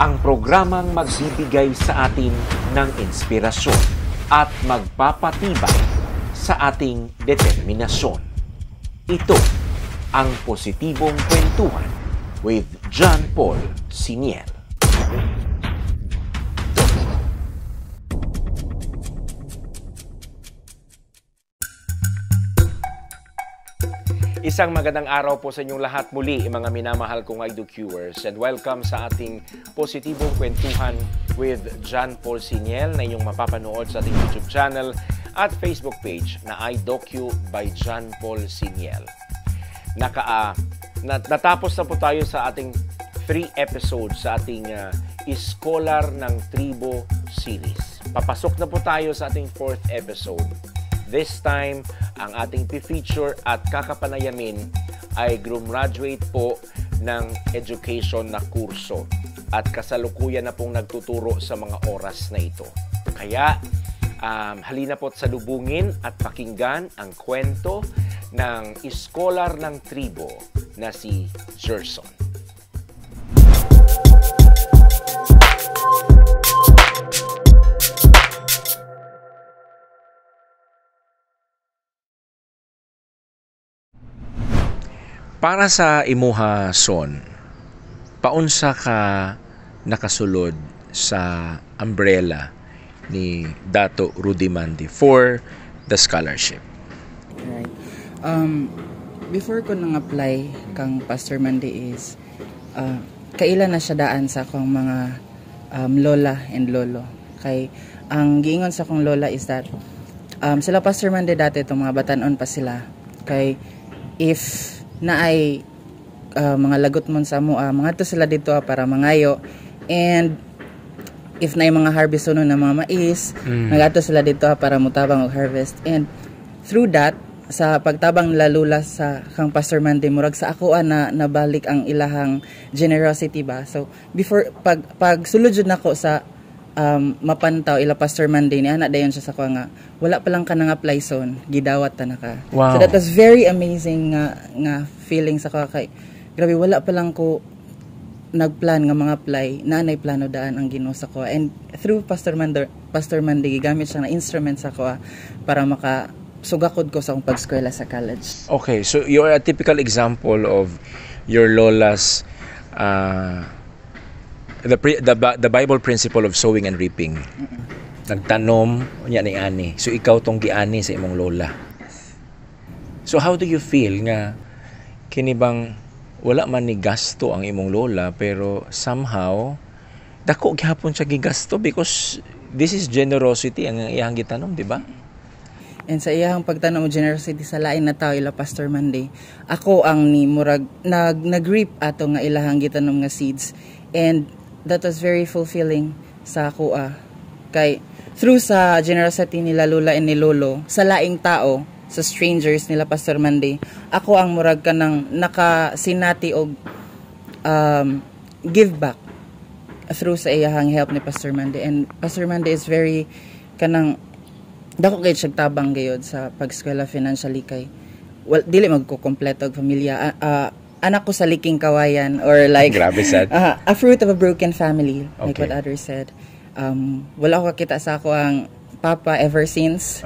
Ang programang magbibigay sa atin ng inspirasyon at magpapatibay sa ating determinasyon. Ito ang Positibong Kwentuhan with John Paul Siniel. Isang magandang araw po sa inyong lahat muli, mga minamahal kong IDQers, and welcome sa ating Positibong Kwentuhan with John Paul Siniel na inyong mapapanood sa ating YouTube channel at Facebook page na IDocu by John Paul Siniel. Natapos na po tayo sa ating 3 episodes sa ating Iskolar ng Tribo series. Papasok na po tayo sa ating 4th episode. This time, ang ating feature at kakapanayamin ay graduate po ng education na kurso at kasalukuyan na pong nagtuturo sa mga oras na ito. Kaya, halina po't salubungin at pakinggan ang kwento ng Iskolar ng Tribo na si Gerson. Para sa imuha, Son, paunsa ka nakasulod sa umbrella ni Dato Rudy Mandi for the scholarship? Right. Before ko nang apply kang Pastor Mandi is kailan na siya daan sa akong mga lola and lolo. Kay ang giingon sa akong lola is that sila Pastor Mandi dati itong mga batanon pa sila. Kay if na ay mga lagot mon sa mga to sila dito para mangayo, and if na ay mga harvest na mga mais, nagato sila dito para mutabang og harvest. And through that, sa pagtabang lalula sa kang Pastor Mandi, murag sa ako na nabalik ang ilahang generosity ba. So before pag sulod jud nako sa mapantaw ila Pastor Mandi, ni ana dayon siya sa ko nga wala pa lang ka nang apply son, gidawat ta na ka. Wow. So that was very amazing nga feeling sa ko. Kay grabe, wala pa lang ko nagplan nga mga apply, nanay plano daan ang Ginoo sa ko. And through Pastor Mandi gigamit siya na instrument sa ko para maka sugakod ko sa akong pag-eskwela sa college. Okay, so you're a typical example of your lola's the Bible principle of sowing and reaping. Nagtanom nya ni ani. So ikaw tong giani sa imong lola. So how do you feel nga kini bang wala man ni gasto ang imong lola, pero somehow dako gyapon siya gigasto because this is generosity ang iyang gitanom, di ba? And sa iyang pagtanong generosity sa lain na tao ila Pastor Mandi, ako ang ni murag nag-reap ato nga ilahang gitanom nga seeds, and that was very fulfilling sa ako kay through sa generosity nila lola and ni lolo sa laing tao, sa strangers nila Pastor Mandi, ako ang murag kanang nakasinati og give back through sa iyang help ni Pastor Mandi. And Pastor Mandi is very kanang dako kay siya tabang gayod sa pag-eskwela financially. Kay dili magkukompleto og pamilya. Anak ko sa liking kawayan, or like grabe sad. A fruit of a broken family, like Okay. what others said. Wala ko kakita sa ako ang papa ever since.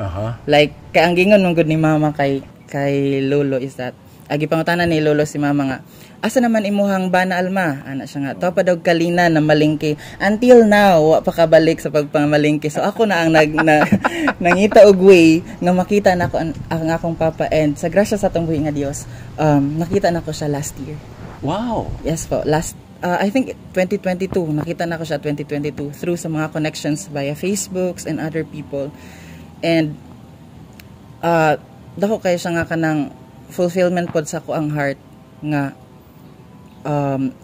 Like kay ang gingon mong good ni mama kay lolo is that agipangutanan ni lolo si mama nga, asa naman imuhang bana alma, ana siya nga to pa daw kalina na malingki, until now wa pa kabalik sa pagpamalingki. So ako na ang nangita og way nga makita nako ang akong papa, and sa grasya sa atong buhi nga Dios, nakita nako siya last year. Wow. Yes po, last I think 2022, nakita na ko siya 2022 through sa mga connections via Facebooks and other people. And dako kay siya nga kanang fulfillment pod sa ko ang heart nga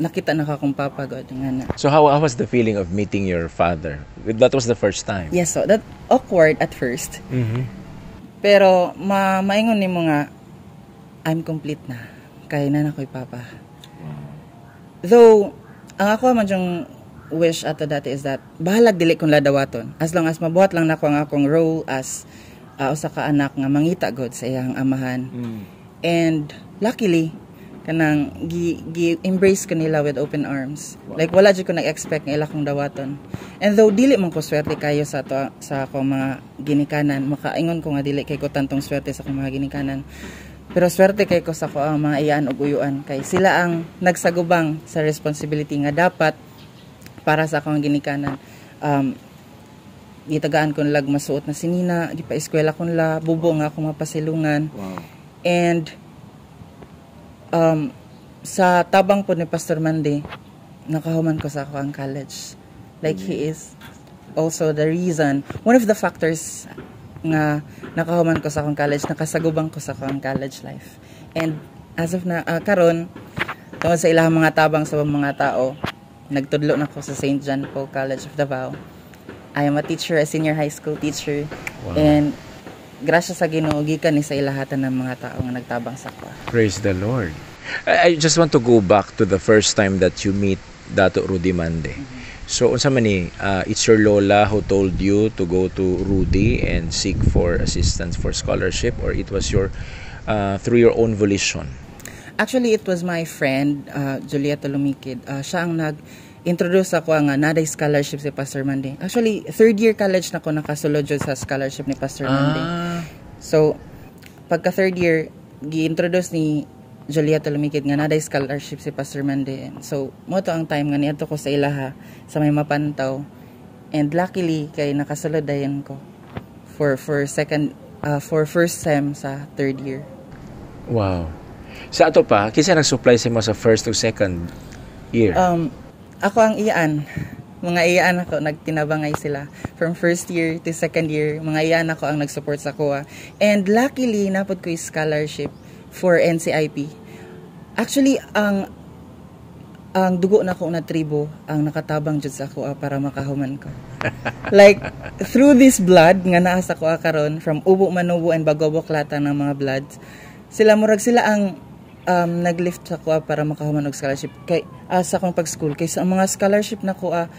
nakita na ka kong papa God nga na. So how was the feeling of meeting your father? That was the first time. Yes, so that awkward at first. Pero maingon nimo nga I'm complete na kay na ko'y papa. Though, ang ako man yung wish ato dati is that bahalag dili kong ladawaton. As long as mabuhat lang nako ang akong role as usa ka anak nga mangita God sa iyang amahan. And luckily, kanang embrace ko nila with open arms. Like wala jud ko nag-expect nga ila kong dawaton. And though dili man ko swerte kayo sa akong mga ginikanan, makaingon ko nga dili kay ko tantong swerte sa akong mga ginikanan. Pero swerte kay ko sa ko ang mga iyaan ug uyuan kay sila ang nagsagubang sa responsibility nga dapat para sa akong ginikanan. Gitagaan ko nilag masuot na sinina, gipa-eskwela ko nila, bubo nga akong mapasilungan. Wow. And sa tabang po ni Pastor Mandy, nakahuman ko sa ako ang college. Like he is also the reason, one of the factors nga nakahuman ko sa akong college, nakasagubang ko sa akong college life. And as of na karon, tungod sa ilahang mga tabang sa mga tao, nagtudlo na ko sa St. John Paul College of Davao. I am a teacher, a senior high school teacher. Wow. And grasya sa Ginoo gikan ni sa ilahatan ng mga tao nga nagtabang sa ako. Praise the Lord. I just want to go back to the first time that you meet Dato Rudy Mande. So unsa man ni it's your lola who told you to go to Rudy and seek for assistance for scholarship, or it was your through your own volition? Actually, it was my friend Julieta Lumikid. Siya ang nag-introduce ako nga naday scholarship si Pastor Mandy. Actually, third year college na ko nakasulod sa scholarship ni Pastor Mandy. So pagka third year gi-introduce ni Julieta Lumikid nga naday scholarship si Pastor Mandy. So mo to ang time nga niadto ko sa ilaha sa may Mapantaw, and luckily kay nakasulod dayon ko for first sem sa third year. Wow. Sa ato pa, kinsa nag-supply sa mo sa first to second year? Ako ang iyaan. Mga iyaan ako, nagtinabangay sila. From first year to second year, mga iyaan ako ang nag-support sa kuha. And luckily, napod ko yung scholarship for NCIP. Actually, ang dugo na ko na tribo ang nakatabang jud sa kuha para makahuman ko. Like, through this blood nga naa sa kuha karon, from Ubo Manubo and Bagobo Klatan ng mga bloods, sila ang naglift sa kuha para makahuman og scholarship kay sa akong pag-school kay sa mga scholarship na kuha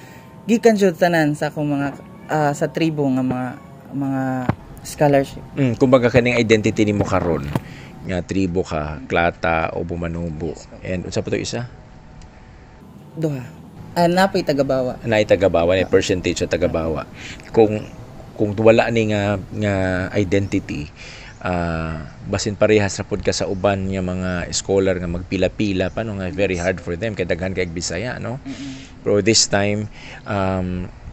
gikan jud tanan sa akong mga sa tribo nga mga scholarship. Kumbaga kaning identity nimo karon nga tribo ka, Klata o Bumanubo. And unsa pa to isa? Duha. Napoy Tagabawa. Naay Tagabawa, na percentage sa Tagabawa. Kung wala ni nga identity, basin parehas ra pud ka sa uban nga mga scholar nga magpila-pila pa no, nga very hard for them kay daghan kay Bisaya, no? Pero this time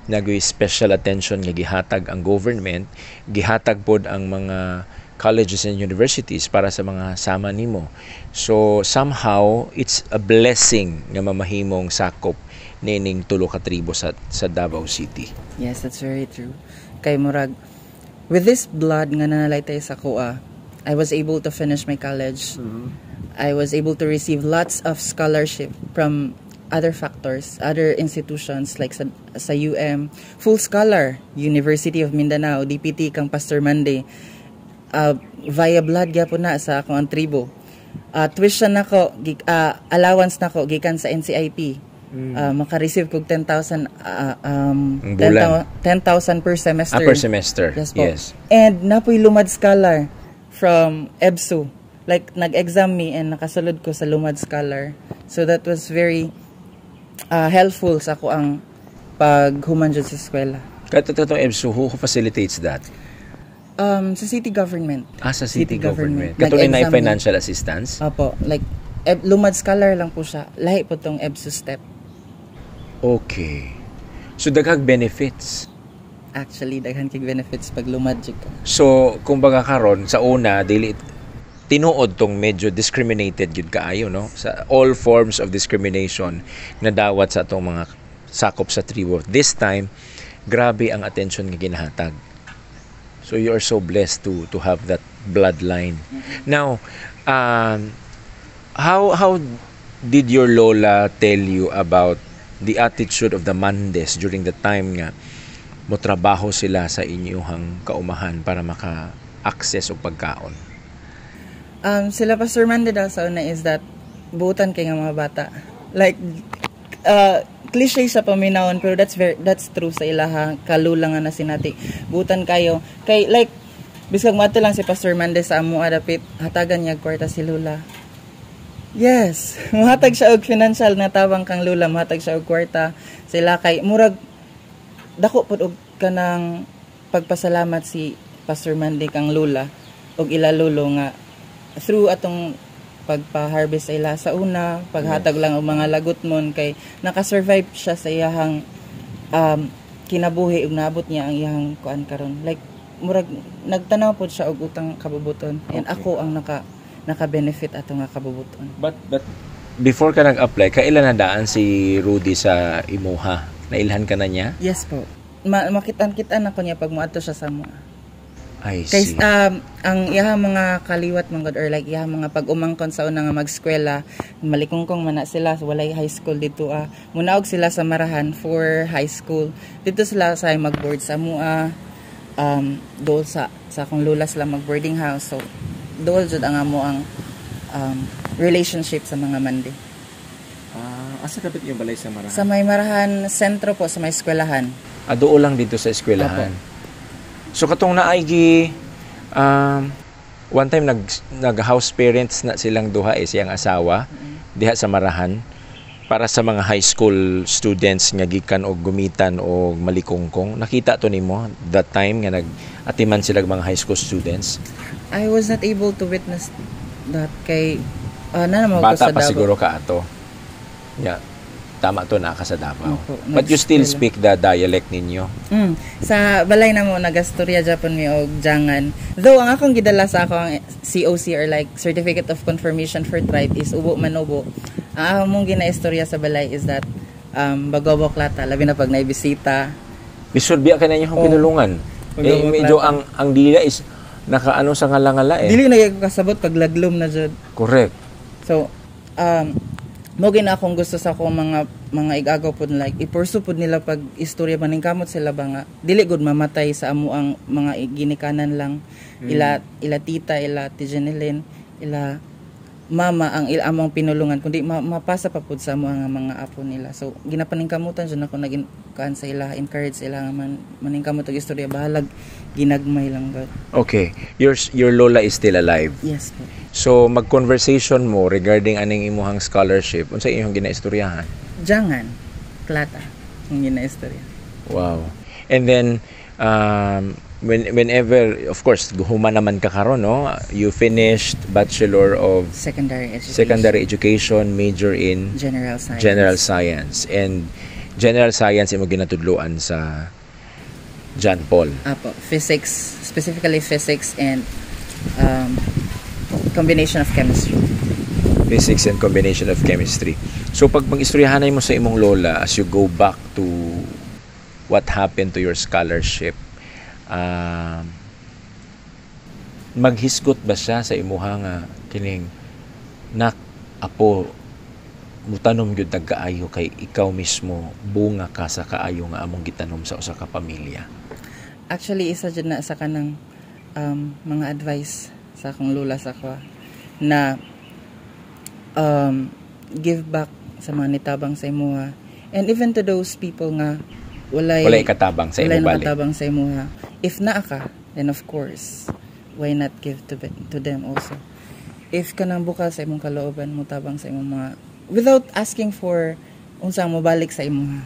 nagoy special attention nga gihatag ang government, gihatag pod ang mga colleges and universities para sa mga sama nimo. So somehow it's a blessing nga mamahimong sakop nining tulo ka tribo sa Davao City. Yes, that's very true. Kay murag with this blood nga nanalitay sa kuha, I was able to finish my college. I was able to receive lots of scholarship from other factors, other institutions like sa UM, full scholar, University of Mindanao, DPT kang Pastor Mandy. Via blood gyapon na sa akong ang tribo. Tuition nako, allowance nako gikan sa NCIP. Maka-receive kog 10,000 10,000 per semester. Per semester. Yes, po. Yes. And napoy lumad scholar from EBSU. Like nag-exam me and nakasulod ko sa lumad scholar. So that was very helpful sa ako ang paghuman jud sa eskwela. Katong EBSU, who facilitates that? Sa city government. Sa city government. Katuloy na financial assistance? Opo. Like, lumad scholar lang po siya. Lahi po tong EBSU step. Okay. So, daghang benefits? Actually, daghang kig benefits pag lumad jud ka. So, kumbaga karon sa una, dili tinuod tong medyo discriminated gyud kaayo, no? Sa all forms of discrimination na dawat sa atong mga sakop sa tribo. This time, grabe ang attention nga ginahatag. So you are so blessed to have that bloodline. Now, how did your lola tell you about the attitude of the Mandes during the time nga motrabaho sila sa inyong kaumahan para maka-access og pagkaon? Sila Pastor Mande daw sa una is that buutan kay nga mga bata. Like cliche sa paminawon pero that's true sa ilaha kalulangan na sinati butan kayo kay like biskag mato lang si Pastor Mande sa amo adapit hatagan niya kwarta si Lula Yes, muhatag siya og financial na tabang kang lula, muhatag siya og kwarta sila kay murag dako pud og kanang pagpasalamat si Pastor Mandy kang lula og ila lolo nga through atong pagpa-harvest ila sa una, paghatag lang og mga lagutmon kay naka-survive siya sa iyahang kinabuhi ug naabot niya ang iyahang kuan karon. Like murag nagtanaw pud siya og utang kabubuton and ako ang naka-benefit ato nga kabubuton. But before ka nag-apply, kailan na daan si Rudy sa imuha? Nailhan ka na niya? Yes po. Makitan-kitan ako niya pag muadto siya sa mua. I see. Kay ang iha mga kaliwat man god or like iha mga pag-umangkon sa una nga mag-eskwela, malikungkong man na sila, walay high school dito munaog sila sa Marahan for high school. Dito sila sa mag-board sa mua, dool sa akong lula sila mag-boarding house. So dool jud ang amo ang relationship sa mga Mandi. Asa kapit yung balay sa Marahan? Sa may Marahan sentro po, sa may eskwelahan. Dool lang dito sa eskwelahan. So katong naay one time nag-house parents na silang duha siyang asawa diha sa Marahan para sa mga high school students nga gikan og gumitan o malikungkong. Nakita to nimo that time nga nag-atiman sila mga high school students? I was not able to witness that kay nanamo ko sa Bata pa Davao. siguro ka ato. Yeah. Tama to, naka sa Davao. Opo, But you still speak the dialect ninyo? Sa balay na mo, nagastorya Japan mi og jangan. Though, ang akong gidala sa akong COC or like Certificate of Confirmation for Tribe is Ubo Manobo. Ang among ginaistorya sa balay is that Bagobok Lata, labi na pag naibisita. Bisurbiya ka na yung pinulungan. Medyo ang dila is nakaano sa ngala-ngala Dili na yung kasabot pag laglom na jud. Correct. So, mo gina akong gusto sa akong mga igagaw pod like ipursu pod nila pag istorya maning kamot sila ba nga dili gud mamatay sa amo ang mga ginikanan lang ila tita, ila Tijanilin, ila mama ang among pinulungan kundi mapasa pa pod sa amo ang mga apo nila. So ginapaningkamutan jud ako naging kaan sa ila, encourage sila nga maningkamot og istorya bahalag ginagmay lang gud. Okay, your lola is still alive? Yes po. So mag-conversation mo regarding aning imuhang scholarship unsa imong ginaistoryahan? Jangan Klata ang ginaistorya. Wow. And then whenever, of course, human naman ka karon, no? You finished Bachelor of Secondary Education, major in General Science. And General Science imo ginatudloan sa John Paul. Apo, physics, specifically physics and combination of chemistry. Physics and combination of chemistry. So pag mag-istoryahanay mo sa imong lola as you go back to what happened to your scholarship, maghisgot ba siya sa imuha nga kining nak apo mutanom gyud kaayo kay ikaw mismo bunga ka sa kaayo nga among gitanom sa usa ka pamilya? Actually isa jud na sa kanang mga advice sa akong lola sa ko na give back sa mga nitabang sa imuha and even to those people nga walay katabang sa imuha. If naa ka, then of course, why not give to them also? If kanang buka sa imong kalooban mo tabang sa imong mga without asking for unsa mo balik sa imuha.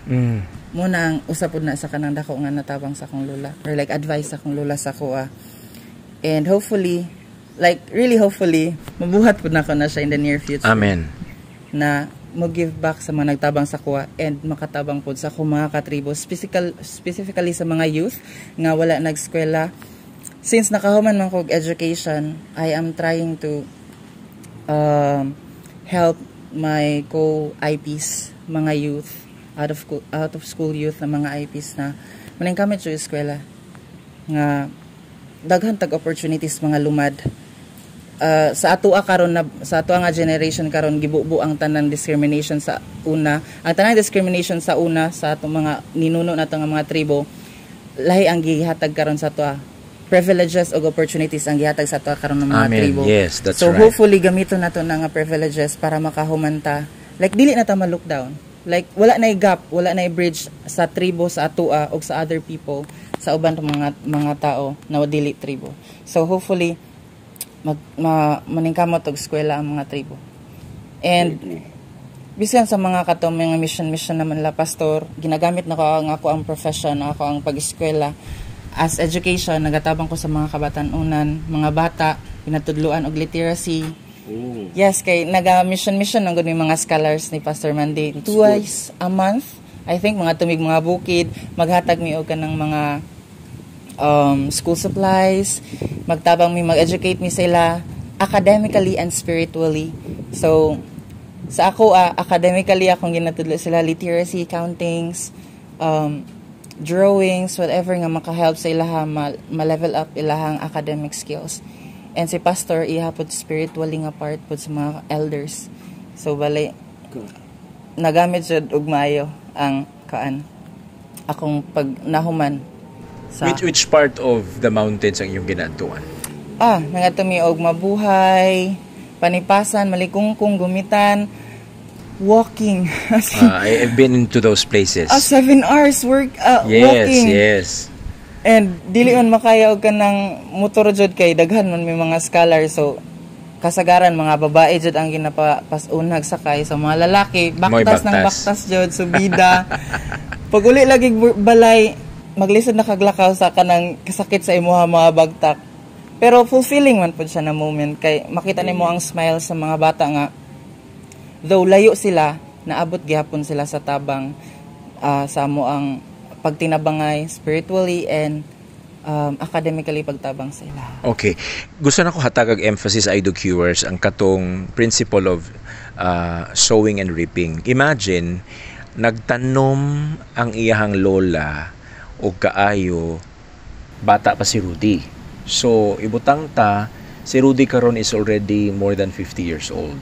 Mo na ang usapod na sa kanang dako nga natabang sa akong lola or like advice sa akong lola sa kuha. And hopefully, like really hopefully, mabuhat pud nako na siya in the near future. Amen. Na mo give back sa mga nagtabang sa kuha and makatabang po sa akong mga katribo, specifically sa mga youth nga wala nag-eskwela. Since nakahuman man kog education, I am trying to help my co-IPs, mga youth, out of school youth na mga IPs na maningkamit sa eskwela nga daghan tag opportunities mga lumad. Sa ato nga generation karon gibubo ang tanang discrimination sa una. Ang tanang discrimination sa una sa atong mga ninuno nato nga mga tribo lahi ang gihatag karon sa ato privileges o opportunities ang gihatag sa ato karon ng mga tribo. Yes, that's so right. Hopefully gamiton nato na nga privileges para makahumanta. Like dili na ta ma-look down. Like wala na gap, wala na bridge sa tribo sa ato o sa other people sa uban mga tao na dili tribo. So hopefully maningkamot og eskwela ang mga tribo. And bisan sa mga katong mga mission naman la pastor, ginagamit na ko ang profession, ako ang pag-eskwela as education. Nagatabang ko sa mga kabatan-unan, mga bata, pinatudluan og literacy. Yes, kay naga-mission ang gud mga scholars ni Pastor Mandy twice a month. I think mga tumig mga bukid, maghatag mi og kanang mga school supplies, magtabang mi mag-educate mi sila academically and spiritually. So sa ako academically akong ginatudlo sila literacy, countings, drawings, whatever nga maka-help sa ilaha ma-level up ilahang academic skills. And si pastor ihapod spiritually nga part pod sa mga elders. So bali nagamit jud og maayo ang akong pagnahuman sa which part of the mountains ang iyong ginatuan? Nangatumi og mabuhay, panipasan, malikungkung, gumitan, walking. I've been into those places. 7 hours walking. Yes. And dili man makaya og kanang motor jud kay daghan man may mga scholar, so kasagaran mga babae jud ang ginapasunag sakay, sa mga lalaki baktas jud subida. Pag uli lagi balay maglisod na kaglakaw sa kanang kasakit sa imuha mga bagtak. Pero fulfilling man pud siya na moment kay makita nimo ang smile sa mga bata nga though layo sila, naabot gihapon sila sa tabang sa amo ang pagtinabangay spiritually and academically pagtabang sila. Okay. Gusto na ko hatag og emphasis idol viewers ang katong principle of sowing and reaping. Imagine nagtanom ang iyahang lola og kaayo bata pa si Rudy. So ibutang ta si Rudy karon is already more than 50 years old.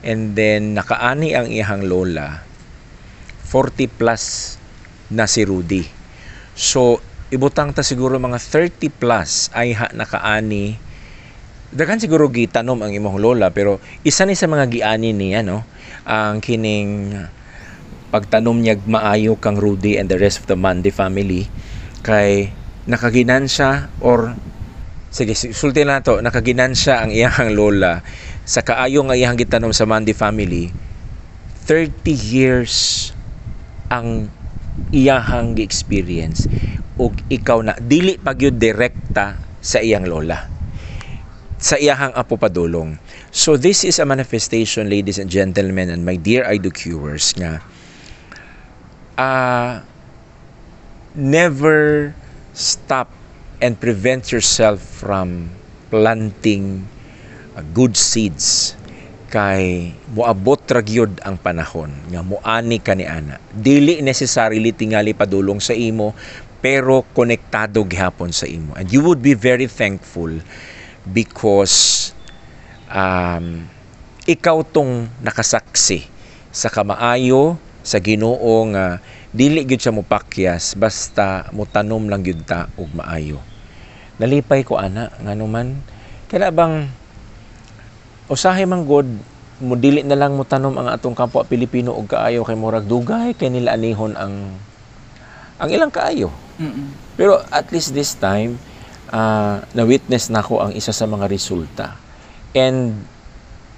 And then nakaani ang iyahang lola 40 plus na si Rudy. So, ibutang ta siguro mga 30 plus ay nakaani. Dagan siguro gitanom ang imong lola, pero isa ni sa mga giani niya, no? Ang kining pagtanom niya maayo kang Rudy and the rest of the Mandy family kay nakaginansya or sige, sulti na to, nakaginansya ang iyang lola sa kaayo nga iyang gitanom sa Mandy family. 30 years ang iyahang experience ug ikaw na dili pagyud direkta sa iyang lola, sa iyahang apo padulong. So this is a manifestation, ladies and gentlemen, and my dear idol viewers, nga never stop and prevent yourself from planting good seeds kay moabot ra gyud ang panahon nga moani ka ni ana. Dili necessarily tingali padulong sa imo, pero konektado gihapon sa imo. And you would be very thankful because ikaw tong nakasaksi sa kamaayo sa Ginoo nga dili gyud siya mopakyas basta motanom lang gyud ta og maayo. Nalipay ko ana nganuman kaya bang usahay man god mo dili na lang mo tanom ang atong kapwa Pilipino og kaayo kay murag dugay kay nila anihon ang ilang kaayo. Pero at least this time na witness nako ang isa sa mga resulta. And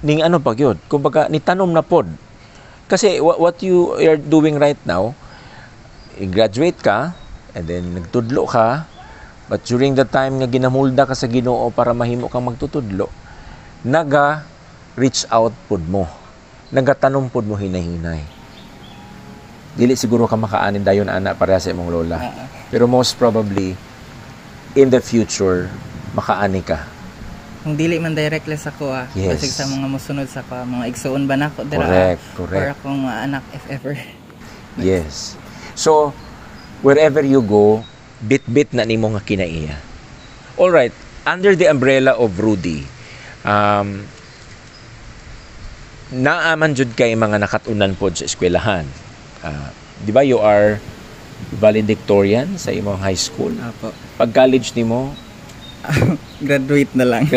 ning ano pa gyud, kumbaga ni tanom na pod. Kasi what you are doing right now, graduate ka and then nagtudlo ka, but during the time nga ginamulda ka sa Ginoo para mahimo kang magtutudlo, reach out pod mo. Nagatanom pod mo hinay-hinay. Dili siguro ka makaanin dayon ana para sa imong lola. Pero most probably in the future makaani ka. Kung dili man directly sa ko yes. Kasi sa mga mosunod sa ko, mga igsuon ba nako dira. Correct. Or akong mga anak if ever. Yes. So wherever you go, bit-bit na nimo nga kinaiya. All right, under the umbrella of Rudy, naaman jud kay mga nakatunan pod sa eskwelahan. Di ba you are valedictorian sa imong high school? Apo. Pag college nimo, graduate na lang.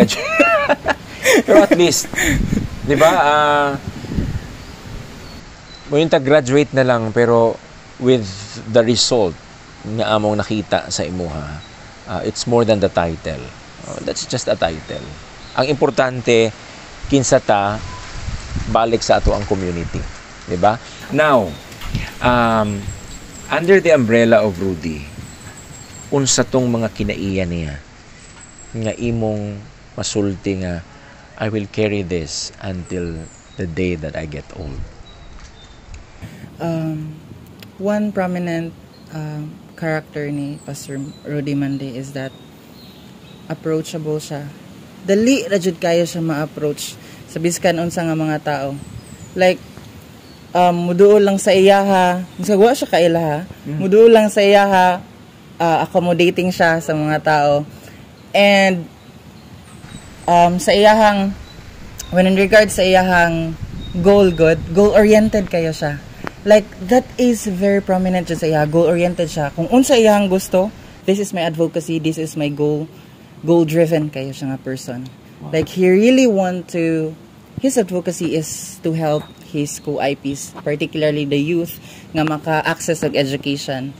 Pero at least, di ba, mo yung graduate na lang pero with the result nga among nakita sa imuha, it's more than the title. That's just a title. Ang importante, kinsa ta, balik sa ato ang community, di ba? Now, under the umbrella of Rudy, unsa tong mga kinaiya niya nga imong masulti nga I will carry this until the day that I get old? One prominent character ni Pastor Rudy Mande is that approachable siya. Dali ra jud kayo siya ma-approach sa biskan unsa nga mga tao. Like muduol lang sa iyaha, musagwa siya ka ilaha. Muduol lang sa iyaha, accommodating siya sa mga tao. And sa iyahang, when in regards sa iyahang goal-oriented kayo siya. Like, that is very prominent sa iya. Goal-oriented siya. Kung unsa iyahang gusto, this is my advocacy, this is my goal. Goal-driven kayo siya nga person. Like, he really his advocacy is to help his co-IPs, particularly the youth, nga maka-access ng education.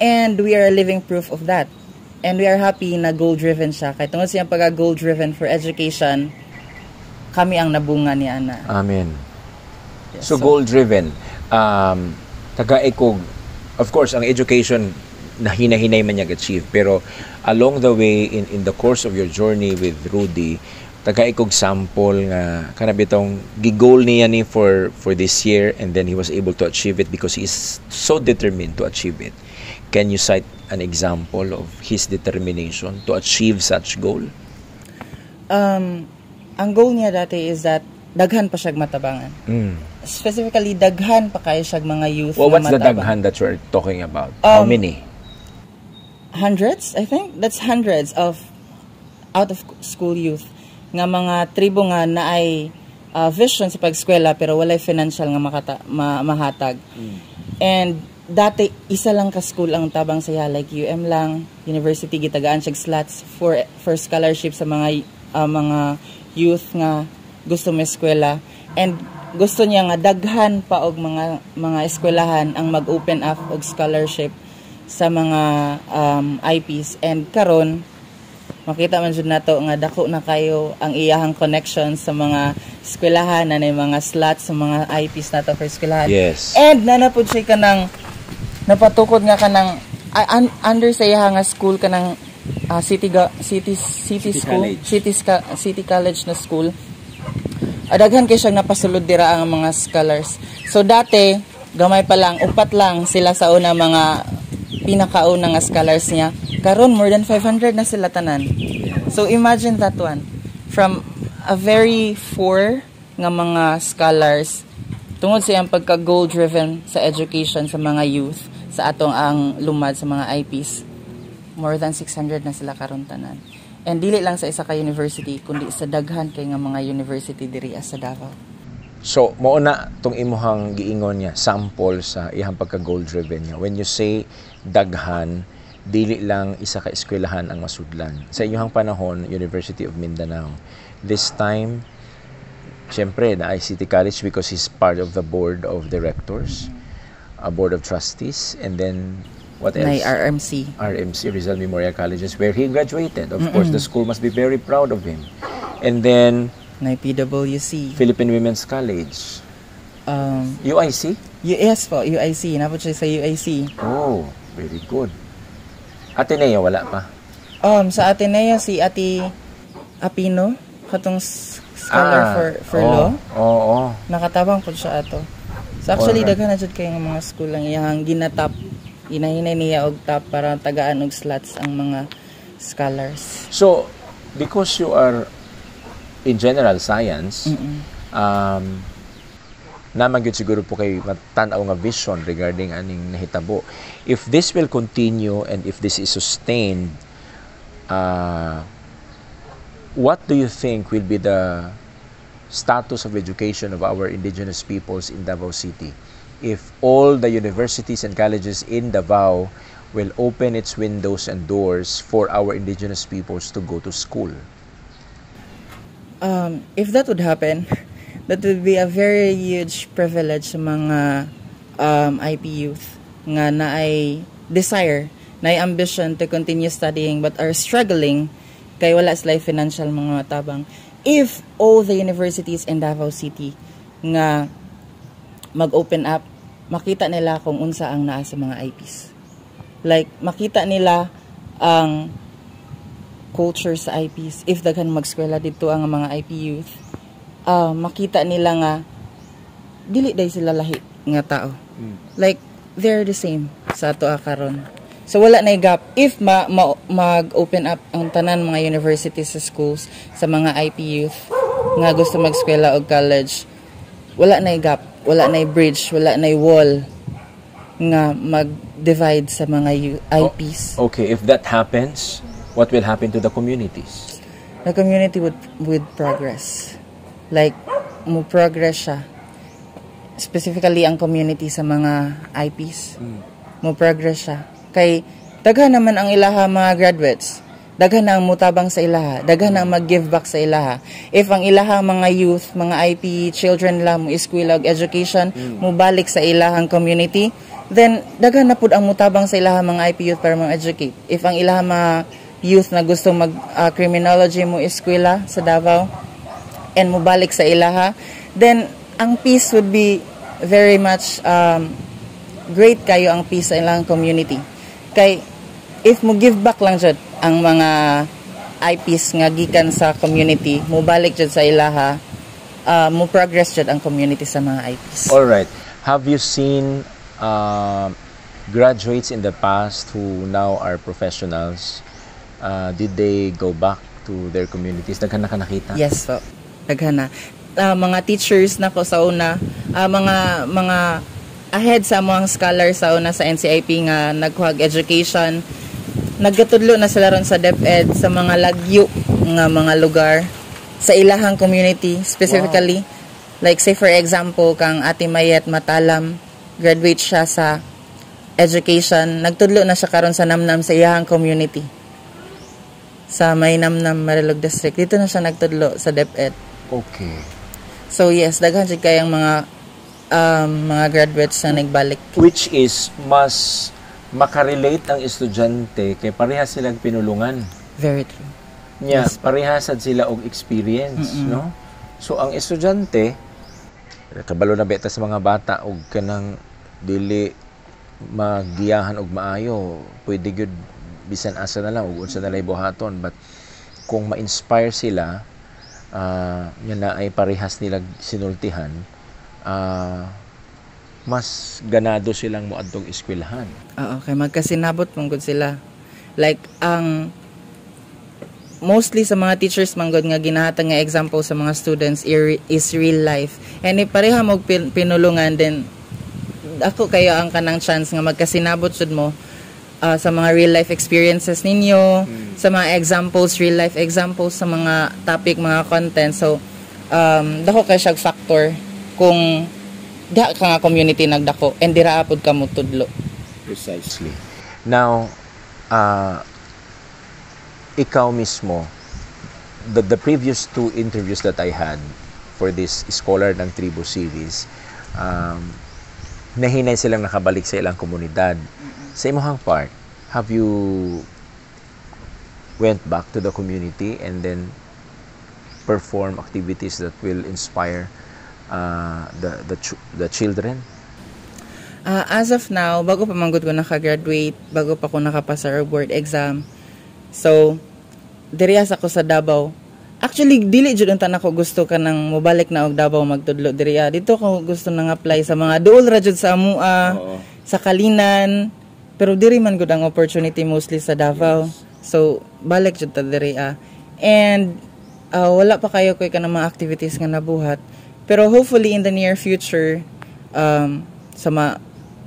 And we are a living proof of that. And we are happy na goal-driven siya. Kaya tungkol siyang pagka-goal-driven for education, kami ang nabunga ni Ana. Amen. Yes, So goal-driven. Taga-ekog, of course, ang education, hinahinay man niya achieve. Pero along the way, in the course of your journey with Rudy, taga-ekog sample nga kanabitong gigol niya ni for this year, and then he was able to achieve it because he is so determined to achieve it. Can you cite an example of his determination to achieve such goal? Ang goal niya dati is that daghan pa siyang matabangan. Specifically, daghan pa kayo siyang mga youth Well, na what's the matabang. daghan that you're talking about? How many? Hundreds, I think. That's hundreds of out-of-school youth. Nga mga tribo nga na ay vision sa pag-eskwela pero walay financial nga mahatag. And dati, isa lang ka-school ang tabang saya. Like UM lang, university, gitagaan siyang slots for scholarship sa mga youth nga gusto may eskwela. And gusto niya nga daghan pa og mga eskwelahan ang mag-open up og scholarship sa mga IPs. And karon makita man jud nato nga dako na kayo ang iyahang connection sa mga eskwelahan na mga slots sa mga IPs nato for eskwelahan. Yes. And nanapod siya kanang napatukod nga kanang under sa iyahang school kanang city school, college. city college na school. Daghan kay siyang napasulod dira ang mga scholars. So dati gamay pa lang, upat lang sila sa una mga pinakauna nga scholars niya. Karon more than 500 na sila tanan. So imagine that one. From a very poor nga mga scholars tungod sa iyang pagka goal driven sa education sa mga youth sa atong ang lumad sa mga IPs. More than 600 na sila karon tanan. And dili lang sa isa ka university kundi sa daghan kay nga mga university diri sa Davao. So, mao na tong imuhang giingon niya, sample sa iyang pagka-goal driven niya. When you say daghan, dili lang isa ka eskwelahan ang masudlan. Sa inyong panahon, University of Mindanao. This time, syempre, na City College because he's part of the board of directors, a board of trustees, and then what else? RMC, Rizal Memorial Colleges, where he graduated. Of course, the school must be very proud of him. And then PWC, Philippine Women's College. UIC? Yes po, UIC. Napod siya sa UIC. Oh, very good. Ateneo, wala pa? Sa Ateneo, si Ate Apino, katong scholar for law. Oo. Nakatabang po siya ato. So actually, Alright. daghan na jud kayo ng mga school lang iyang ginatap. Hinahinay niya og top para tagaan og slots ang mga scholars. So, because you are in general science, naman gyud siguro po kay tan-aw nga vision regarding aning nahitabo. If this will continue and if this is sustained, what do you think will be the status of education of our indigenous peoples in Davao City if all the universities and colleges in Davao will open its windows and doors for our indigenous peoples to go to school? If that would happen, that would be a very huge privilege sa mga IP youth nga naay desire, naay ambition to continue studying but are struggling kay wala sila financial mga matabang. If all the universities in Davao City nga mag-open up, makita nila kung unsa ang naa sa mga IPs. Like, makita nila ang culture sa IPs. If daghan mag-eskwela dito ang mga IP youth, makita nila nga dili day sila lahi nga tao. Like, they're the same sa ato karon. So wala na gap if mag-open up ang tanan mga universities sa schools sa mga IP youth nga gusto mag-eskwela o college. Wala na gap, wala na bridge, wala na wall nga mag-divide sa mga IPs. Okay, if that happens, what will happen to the communities? The community would progress. Like, mo progress siya. Specifically ang community sa mga IPs. Mo progress siya. Kay daghan naman ang ilaha mga graduates. Daghan ang mutabang sa ilaha. Daghan ang mag-give back sa ilaha. If ang ilaha mga youth, mga IP children lang mo eskwela og education, mo balik sa ilahang community, then daghan na pud ang mutabang sa ilaha mga IP youth para mag-educate. If ang ilaha mga youth na gusto mag criminology mo eskwela sa Davao and mo balik sa ilaha, then ang peace would be very much great kayo ang peace sa ilang community. Kay if mo give back lang jud ang mga IPs nga gikan sa community, mo balik jud sa ilaha, mo progress jud ang community sa mga IPs. All right. Have you seen graduates in the past who now are professionals? Did they go back to their communities? Daghan na ka nakita? Yes po. Daghan na. Mga teachers na ko sa una, mga ahead sa mga scholars sa una sa NCIP nga nagkuhag education, nagkatudlo na sila ron sa DepEd sa mga lagyo nga mga lugar sa ilahang community specifically. Wow. Like say for example kang Ate Mayet Matalam, graduate siya sa education, nagtudlo na siya karon sa Namnam sa ilahang community. Sa may Namnam Marilog District, dito na siya nagtudlo sa DepEd. Okay. So yes, daghan jud kayang mga graduates na nagbalik. Which is mas makarelate ang estudyante kay parehas silang pinulungan. Very true. Yes, parehasad sila og experience, no? So ang estudyante kabalo na beta sa mga bata og kanang dili magiyahan og maayo, pwede gyud bisan asa na lang ug unsa na lay buhaton, but kung ma-inspire sila yan na ay parehas nilang sinultihan, mas ganado silang moadtong eskwelahan. Oo, kay magkasinabot manggod sila. Like ang mostly sa mga teachers manggod nga ginahatag nga example sa mga students is real life. And if pareha mo pinulungan, then ako kayo ang kanang chance nga magkasinabot sud mo sa mga real life experiences ninyo, sa mga examples, real life examples sa mga topic, mga content. So dako kay siya factor kung da ka nga community nagdako and dira apod ka mo tudlo. Precisely. Now, ikaw mismo, the previous two interviews that I had for this Scholar ng Tribo series, nahinay silang nakabalik sa ilang komunidad. Sa imong part, have you went back to the community and then perform activities that will inspire the children? As of now, bago pa manggod ko nakagraduate, bago pa ko nakapasa sa board exam. So, dirias ako sa Davao. Actually, dili jud unta nako gusto ka nang mobalik na og Davao magtudlo diriya. Dito ko gusto nang apply sa mga duol ra jud sa amua, sa Kalinan. Pero diri man gud ang opportunity mostly sa Davao. Yes. So, balik jud ta diriya. And wala pa kayo koy kanang mga activities nga nabuhat. Pero hopefully in the near future, sa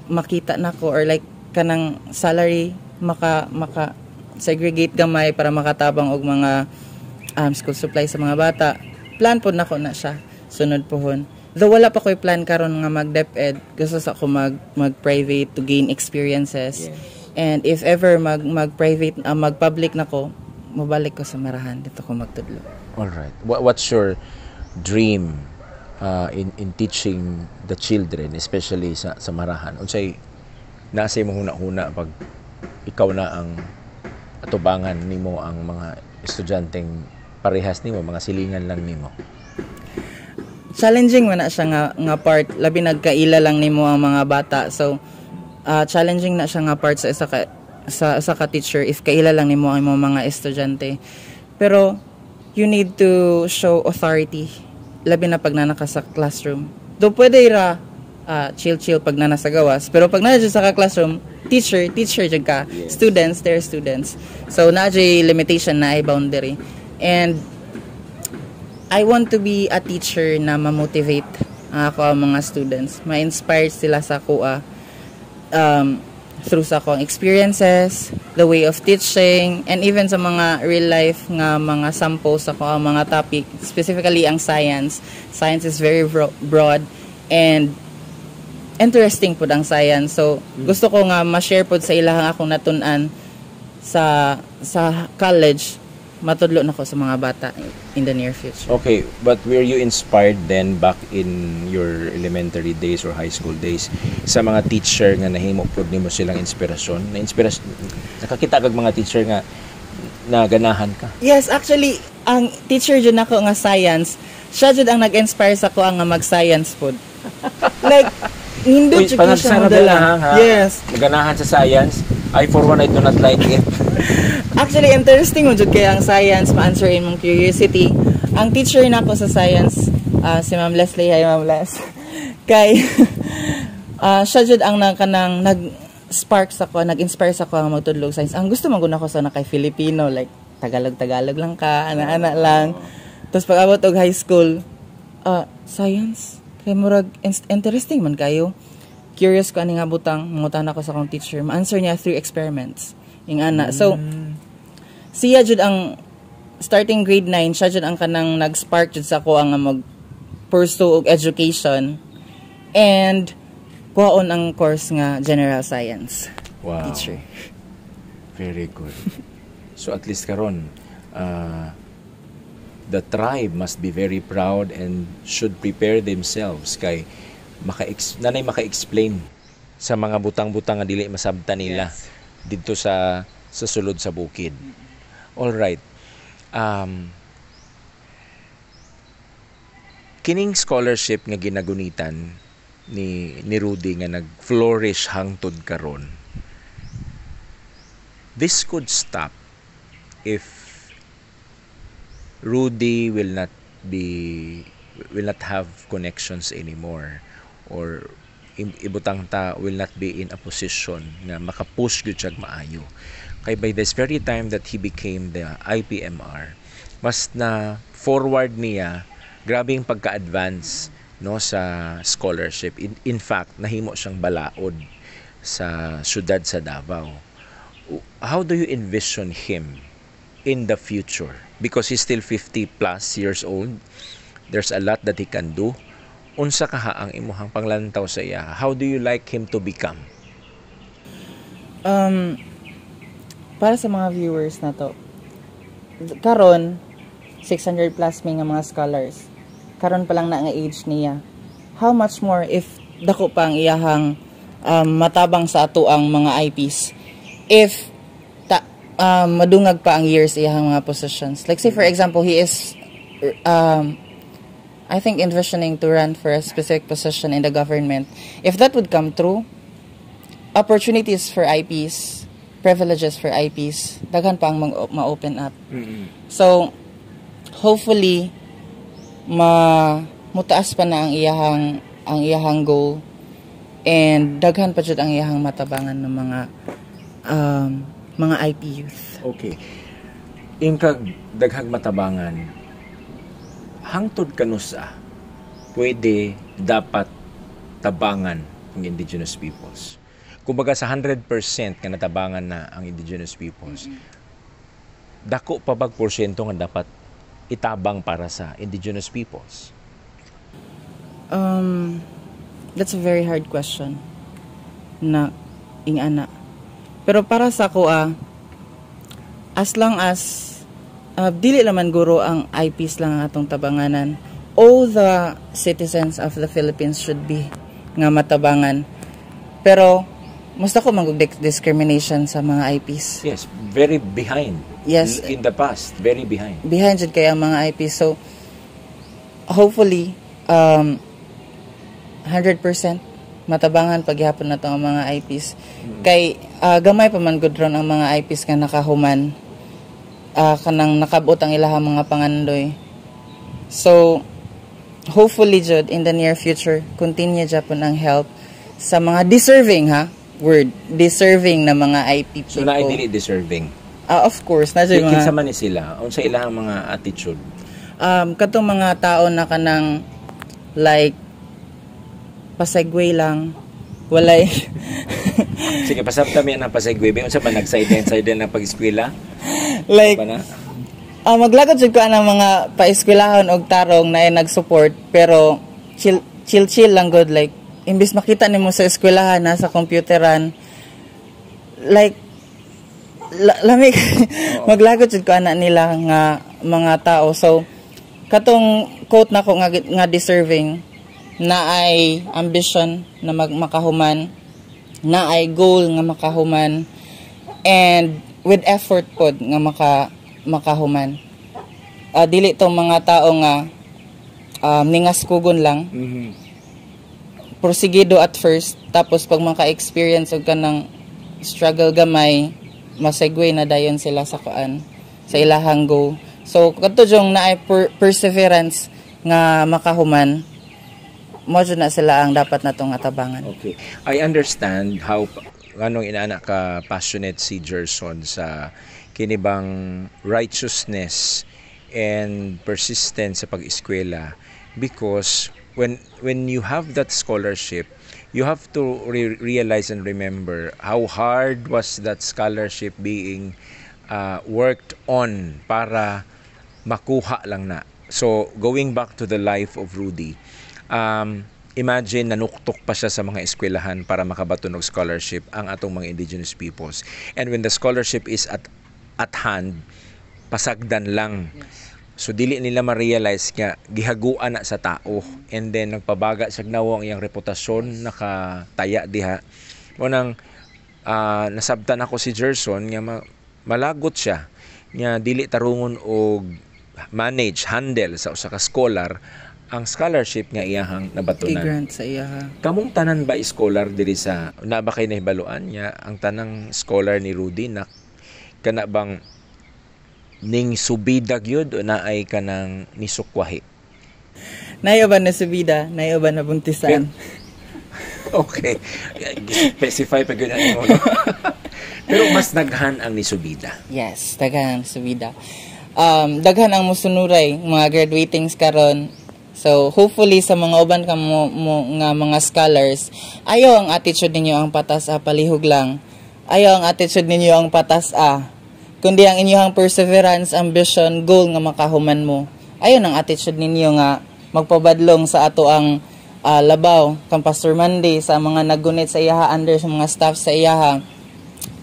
makita nako or like kanang salary maka segregate gamay para makatabang og mga school supply sa mga bata. Plan po nako na siya sunod pohon. Though wala pa ko'y plan karon nga mag-DepEd, gusto sa ako mag-private to gain experiences. Yes. And if ever mag-private, mag-public na ko, mabalik ko sa Marahan, dito ko magtudlo. All right. What's your dream in teaching the children, especially sa Marahan? Unsay nasa mo huna-huna pag ikaw na ang atubangan nimo ang mga estudyanteng parehas nimo, mga silingan lang nimo? challenging man na siya nga part, labi nagkaila lang nimo ang mga bata. So challenging na siya nga part sa isa ka teacher if kaila lang nimo ang mga estudyante. Pero you need to show authority, labi na pag nanaka sa classroom. Do pwede ra chill pag nasa gawas, pero pag nandiyan sa classroom, teacher jud ka. Yes. They're students. So na limitation na ay boundary. And I want to be a teacher na ma-motivate ako ang mga students. Ma-inspire sila sa kuha through sa akong experiences, the way of teaching, and even sa mga real life nga mga samples sa ang mga topic, specifically ang science. Science is very broad and interesting po ang science. So gusto ko nga ma-share po sa ilahang akong natun-an sa college. Matudlo na ko sa mga bata in the near future. Okay, but were you inspired then back in your elementary days or high school days sa mga teacher nga nahimo pud nimo silang inspirasyon? Nakakita kag mga teacher nga naganahan ka? Yes, actually, ang teacher jud nako nga science, siya jud ang nag-inspire sa ko nga mag-science pud. Like hindi jud siya madala. Yes. Naganahan sa science. I for one I do not like it. Actually, interesting mo jud kay ang science, ma-answer in mong curiosity. Ang teacher nako sa science, si Ma'am Leslie, hi Ma'am Les. Kay siya jud ang nag-spark sa ko, nag-inspire sa ko nga magtudlog science. Ang gusto man gud nako sa kay Filipino, like Tagalog lang ka, ana-ana lang. Tapos pag abot og high school, science kay murag interesting man kayo. Curious ko ani nga butang, mangutan ako sa akong teacher. Ma-answer niya through experiments. Yung ana. So, siya jud ang starting grade 9, siya jud ang kanang nag-spark jud sa ko ang mag-pursue og education and kuhaon ang course nga general science. Wow. Teacher. Very good. So at least karon the tribe must be very proud and should prepare themselves kay maka-explain sa mga butang-butang nga dili masabtan nila. Yes. Dito sa sulod sa bukid. All right. Kining scholarship nga ginagunitan ni Rudy nga nag-flourish hangtod karon. This could stop if Rudy will not have connections anymore, or ibutang ta will not be in a position na makapush gyud siya maayo. Kay by this very time that he became the IPMR, mas na forward niya grabe yung pagka-advance no sa scholarship. In fact, nahimo siyang balaod sa syudad sa Davao. How do you envision him in the future? Because he's still 50 plus years old. There's a lot that he can do. Unsa kaha ang imuhang panglantaw sa iya? How do you like him to become? Para sa mga viewers na to, karon 600 plus may nga mga scholars. Karon pa lang na nga age niya. How much more if dako pa ang iyahang matabang sa ato ang mga IPs? If madungag pa ang years iyahang mga positions. Like say for example, he is I think envisioning to run for a specific position in the government. If that would come true, opportunities for IPs, privileges for IPs, daghan pa ang ma-open up. So, hopefully, mutaas pa na ang iyahang goal, and daghan pa jud ang iyahang matabangan ng mga IP youth. Okay. Ingkag daghang matabangan, hangtod kanusa pwede dapat tabangan ang indigenous peoples. Kumbaga sa 100% nga natabangan na ang indigenous peoples, dako pa bag porsyento nga dapat itabang para sa indigenous peoples? That's a very hard question na ingana. Pero para sa ko as long as dili naman guro ang IPs lang ang atong tabanganan, all the citizens of the Philippines should be nga matabangan. Pero musta ko discrimination sa mga IPs. Yes, very behind. Yes, in the past, very behind. Behind jud kay ang mga IPs. So hopefully 100% matabangan paghihapon na to ang mga IPs. Kay gamay pa man gud ron ang mga IPs nga nakahuman, kanang nakabot ang ilahang mga pangandoy. So hopefully jud in the near future continue Japon ang help sa mga deserving deserving na mga IP people. So na dili deserving. Of course na jud Kinsa mga man ni sila unsa ilang mga attitude? katong mga tao na kanang like pasagway lang, walay. Sige, pasabta mi ang pasagway. Unsa pa nag-side na pag-eskwela? Like, na? maglagad jud ko ang mga paeskwelahon og tarong na nag-support, pero chill lang good. Like, imbis makita nimo sa eskwelahan, nasa computeran, like, lamig, maglagad jud ko ana nila nga mga tao. So, katong quote na ko nga deserving, na ay ambition na makahuman, na ay goal nga makahuman, and with effort pod nga makahuman. Dili tong mga tao nga ningaskugon lang. Prosigido at first, tapos pag maka-experience og kanang struggle gamay, masegue na dayon sila sa sa ilahang goal. So kadto jong na ay perseverance nga makahuman, mo na sila ang dapat natong atabangan. Okay. I understand how anong inaana ka passionate si Gerson sa kinibang righteousness and persistence sa pag-eskwela, because when you have that scholarship, you have to realize and remember how hard was that scholarship being worked on para makuha lang na. So going back to the life of Rudy, imagine nanuktok pa siya sa mga eskwelahan para makabato ng scholarship ang atong mga indigenous peoples. And when the scholarship is at hand, pasagdan lang. So dili nila ma-realize nga gihaguan na sa tao, and then nagpabaga sa gnawa ang iyang reputasyon, nakataya diha. Mo nang nasabtan ako si Gerson nga malagot siya nga dili tarungon og handle sa usa ka scholar ang scholarship nga iyahang nabatunan. I-grant sa iyaha. Kamong tanan ba scholar diri sa na ba kay nahibaluan niya ang tanang scholar ni Rudy na kana bang ning subida gyud o naay kanang nisukwahi? Nayo ba na subida, nayo ba na buntisan? Okay. Specify pa gyud ano. Pero mas daghan ang nisubida. Yes, daghan ang subida. Daghan ang musunuray mga graduatings karon. So hopefully sa mga uban ka mo nga mga scholars, ayo ang attitude ninyo ang patas palihog lang. Ayo ang attitude ninyo ang patas kundi ang inyong perseverance, ambition, goal nga makahuman mo. Ayo ang attitude ninyo nga magpabadlong sa ato ang labaw kang Pastor Mandy sa mga naggunit sa iyaha under sa mga staff sa iyaha.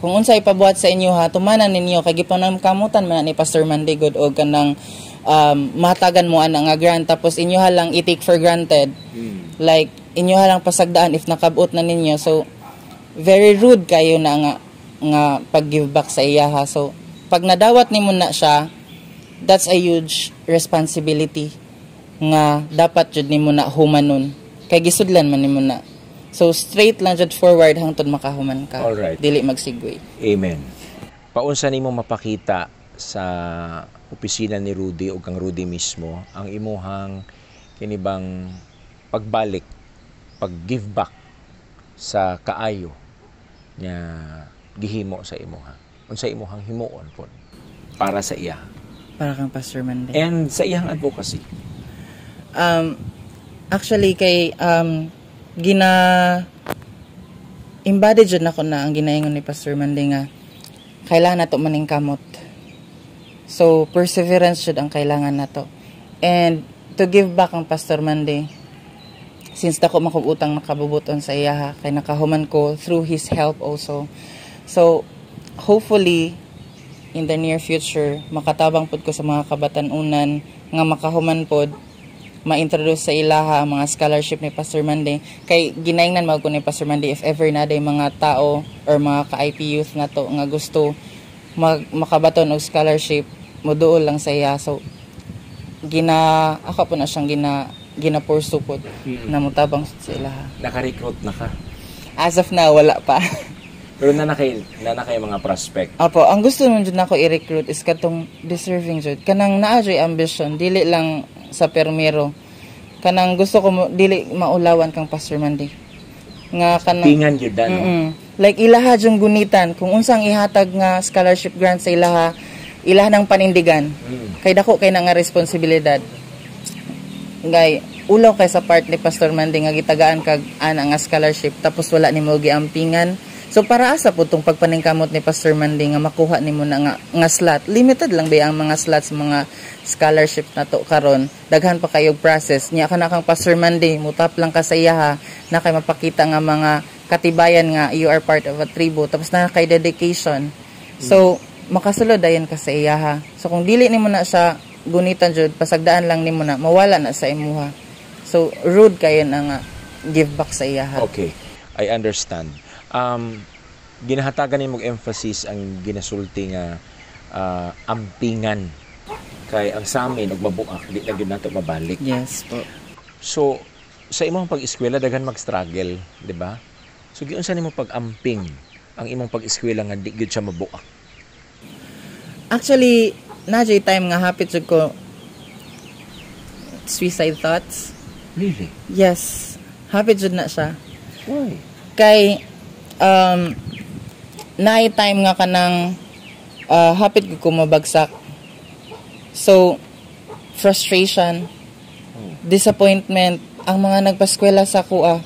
Kung unsa ipabuhat sa inyo tumanan ninyo kay gipanamkamutan man ni Pastor Mandy god og kanang matagan mo ana nga grant, tapos inyo lang i-take for granted. Like inyo lang pasagdaan if nakabot na ninyo. So very rude kayo na nga pag-give back sa iyaha. So pag nadawat nimo na siya, that's a huge responsibility nga dapat jud nimo na humanon kay gisudlan man nimo na. So straight lang jud forward hangtod makahuman ka. Alright. Dili magsigway. Amen. Paunsa nimo mapakita sa opisina ni Rudy o kang Rudy mismo ang imuhang kinibang pagbalik, pag-give back sa kaayo nga gihimo sa imuha? Unsa imuhang himuon po para sa iya? Para kang Pastor Mandy. And sa iyang advocacy? Actually kay embodied jud nako na ang ginaingon ni Pastor Mandy nga kailangan nato maning kamot. So perseverance jud ang kailangan nato. And to give back ang Pastor Mandy, since dako makog utang nakabubuton sa iyaha kay nakahuman ko through his help also. So hopefully in the near future makatabang pod ko sa mga kabatan-unan nga makahuman pod ma-introduce sa ilaha ang mga scholarship ni Pastor Mandy. Kay ginaingnan mag ko ni Pastor Mandy if ever na day mga tao or mga ka-IP youth na to nga gusto makabaton og scholarship, moduol lang sa iya. So ako po na siyang ginapursupod na mutabang sa ilaha. Naka-recruit na ka? As of now, wala pa. Pero na kay mga prospect. Apo, ang gusto naman dyan ako i-recruit is katong deserving jud. Kanang naa-joy ambition, dili lang sa permero. Kanang gusto ko dili maulawan kang Pastor Mandy. Nga kanang Tingan yun dan. Like ilaha jung gunitan kung unsang ihatag nga scholarship grant sa ilaha ng panindigan. Kay dako kay na nga responsibilidad. Ngay ulaw kay sa part ni Pastor Mandy nga gitagaan kag ana nga scholarship tapos wala nimo giampingan. So para asa po tong pagpaningkamot ni Pastor Mandy nga makuha nimo na nga slot. Limited lang ba ang mga slots mga scholarship na to karon. Daghan pa kayo process. Nya kana kang Pastor Mandy, mutap lang ka sa iyaha na kay mapakita nga mga katibayan nga you are part of a tribo tapos na kay dedication. So makasulod dayon ka sa iyaha. So kung dili nimo na siya gunitan jud, pasagdaan lang nimo na mawala na sa imuha. So rude kayo na nga give back sa iyaha. Okay, I understand. Ginahatagan nimo emphasis ang ginasulti nga ampingan kay ang sa amin ug mabuak di na gyud nato mabalik. Yes po. So sa imong pag-eskwela daghan mag-struggle, di ba? So giunsa nimo pag-amping ang imong pag-eskwela nga di gyud siya mabuak? Actually, na-jay time nga hapit jud ko suicide thoughts. Really? Yes. Hapit jud na siya. Why? Kay naay time nga kanang hapit ko mabagsak. So frustration, disappointment, ang mga nagpaskwela sa kuha,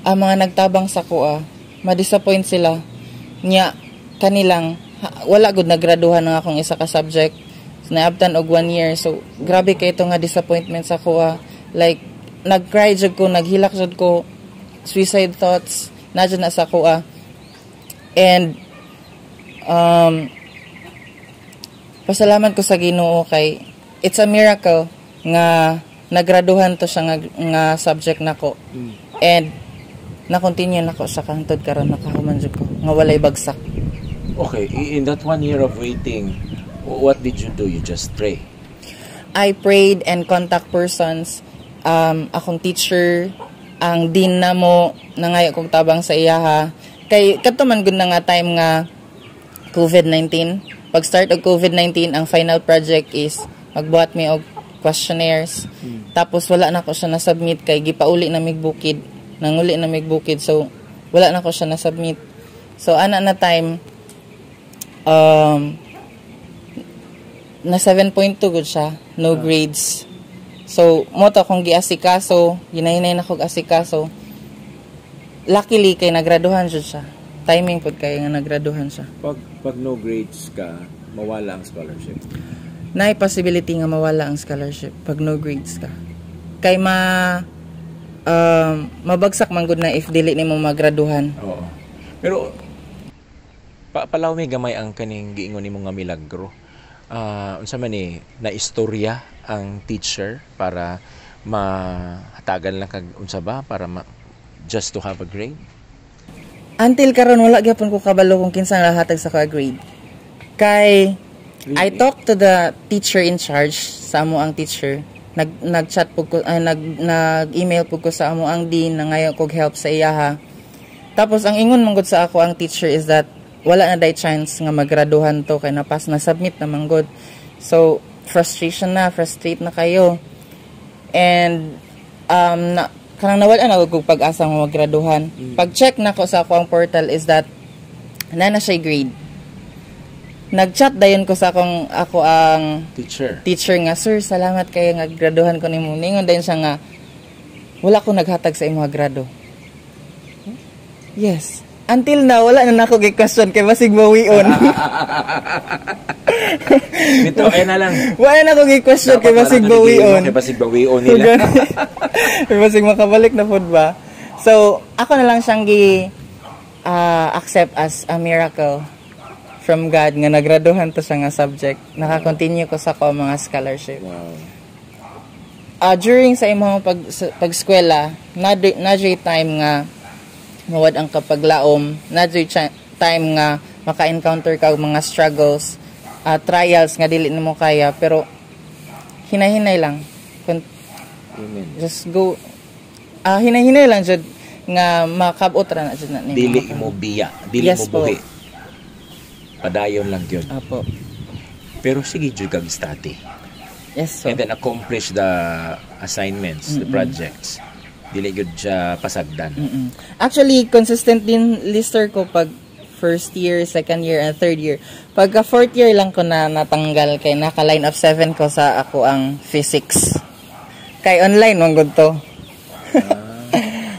ang mga nagtabang sa kuha, ma-disappoint sila. Nya kanilang wala gud nagraduhan nga akong isa ka subject. Naabtan og 1 year. So grabe kay ito nga disappointment sa kuha. Like nag-cry jud ko, naghilak jud ko, suicide thoughts na na sa kuha. And pasalamat ko sa Ginoo kay it's a miracle nga nagraduhan to siya nga subject nako. And na-continue nako sa kantod karon nakahuman jud ko nga walay bagsak. Okay, in that 1 year of waiting, what did you do? You just pray? I prayed and contact persons. Akong teacher, ang dean na mo, nangayo kong tabang sa iyaha. Kay, katuman gud na nga time nga COVID-19. Pag start og COVID-19, ang final project is magbuhat mi og questionnaires. Tapos wala na ko siya na-submit kay gipauli na migbukid. Nanguli na migbukid. So, wala na ko siya na-submit. So, ana na time, na 7.2 gud siya, no grades. So moto kung giasikaso, ginahinay na kog asikaso. Luckily kay nagraduhan jud siya. Timing pud kay nga nagraduhan siya. Pag no grades ka, mawala ang scholarship. Naay possibility nga mawala ang scholarship pag no grades ka. Kay mabagsak man gud na if dili nimo magraduhan. Oo. Pero palaw may gamay ang kaning giingon nimo nga milagro. Unsa man ni na istorya ang teacher para mahatagan lang kag unsa ba para just to have a grade? Until karon wala gyapon ko kabalo kung kinsa nahatag sa ka grade. Kay really? I talked to the teacher in charge sa amo ang teacher. Nag-chat pug ko nag-email pug ko sa amo ang dean na ngayo kog help sa iyaha. Tapos ang ingon man gud sa ako ang teacher is that wala na day chance nga magraduhan to kay napas na submit na manggod. So frustrate na kayo. And kanang nawala na og pag-asa nga magraduhan. Pag-check nako sa ako ang portal is that na siya grade. Nag-chat dayon ko sa ako ang teacher nga, sir, salamat kayo nga graduhan ko nimo. Ningon dayon siya nga wala ko naghatag sa imong grado. Yes. Until now, wala na ako gi-question kay basig bawion. Ito, ay na lang. Wala na ako gi-question kay basig bawion. Kay basig bawion nila. Kay basig makabalik na food ba? So, ako na lang siyang accept as a miracle from God nga nagraduhan to siya nga subject. Naka-continue ko sa ko mga scholarship. Wow. During sa imong pag-eskwela, na-jay time nga mawad ang kapaglaom, na-jay time nga maka-encounter ka mga struggles, trials nga dili nimo kaya, pero hinahinay lang. Amen. Just go. Hinay-hinay lang jud nga makabot ra na jud na ni. Dili mo biya, dili Yes mo buhi. Padayon lang yun. Apo. Pero sige jud kag study. Yes, so. And then accomplish the assignments, the projects. Dili gyud siya pasagdan. Actually, consistent din lister ko pag first year, second year, and third year. Pagka fourth year lang ko na natanggal kay naka line of 7 ko sa ako ang physics. Kay online mong good to.